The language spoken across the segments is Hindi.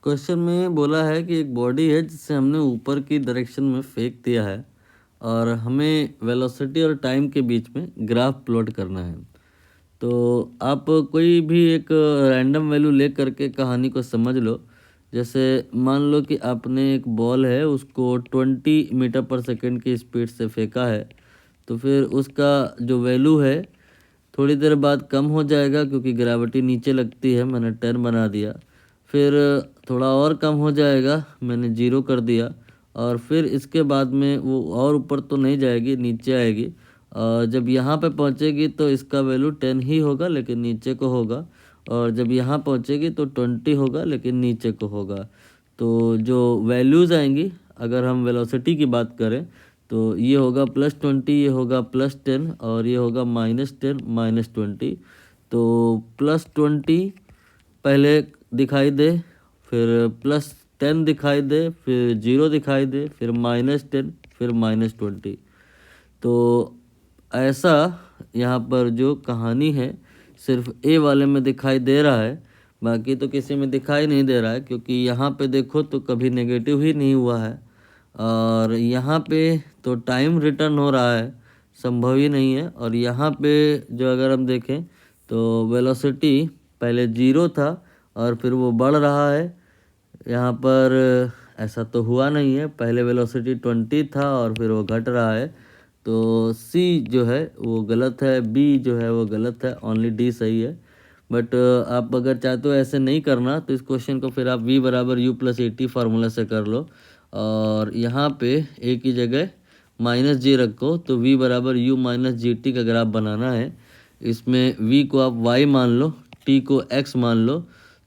क्वेश्चन में बोला है कि एक बॉडी है जिसे हमने ऊपर की डायरेक्शन में फेंक दिया है और हमें वेलोसिटी और टाइम के बीच में ग्राफ प्लॉट करना है। तो आप कोई भी एक रैंडम वैल्यू ले करके कहानी को समझ लो। जैसे मान लो कि आपने एक बॉल है उसको 20 मीटर पर सेकंड की स्पीड से फेंका है, तो फिर उसका जो वैल्यू है थोड़ी देर बाद कम हो जाएगा क्योंकि ग्रेविटी नीचे लगती है, मैंने 10 बना दिया। फिर थोड़ा और कम हो जाएगा, मैंने 0 कर दिया। और फिर इसके बाद में वो और ऊपर तो नहीं जाएगी, नीचे आएगी। जब यहाँ पे पहुँचेगी तो इसका वैल्यू 10 ही होगा लेकिन नीचे को होगा, और जब यहाँ पहुँचेगी तो 20 होगा लेकिन नीचे को होगा। तो जो वैल्यूज़ आएंगी, अगर हम वेलोसिटी की बात करें तो ये होगा +20, ये होगा +10 और ये होगा -10 -20। तो +20 पहले दिखाई दे, फिर +10 दिखाई दे, फिर 0 दिखाई दे, फिर -10, फिर -20। तो ऐसा यहाँ पर जो कहानी है सिर्फ ए वाले में दिखाई दे रहा है, बाकी तो किसी में दिखाई नहीं दे रहा है क्योंकि यहाँ पे देखो तो कभी नेगेटिव ही नहीं हुआ है। और यहाँ पे तो टाइम रिटर्न हो रहा है, संभव ही नहीं है। और यहाँ पे जो अगर हम देखें तो वेलोसिटी पहले 0 था और फिर वो बढ़ रहा है। यहाँ पर ऐसा तो हुआ नहीं है, पहले वेलोसिटी 20 था और फिर वो घट रहा है। तो सी जो है वो गलत है, बी जो है वो गलत है, ओनली डी सही है। बट आप अगर चाहते हो ऐसे नहीं करना तो इस क्वेश्चन को फिर आप v = u+80 फार्मूला से कर लो और यहाँ पे a की जगह -g रखो। तो v = u - gt का ग्राफ बनाना है। इसमें v को आप y मान लो, t को x मान लो,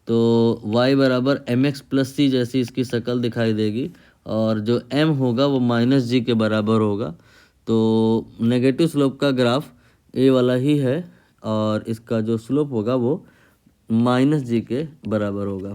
तो y = mx + c जैसी इसकी शक्ल दिखाई देगी और जो m होगा वो -g के बराबर होगा। तो नेगेटिव स्लोप का ग्राफ ए वाला ही है और इसका जो स्लोप होगा वो -g के बराबर होगा।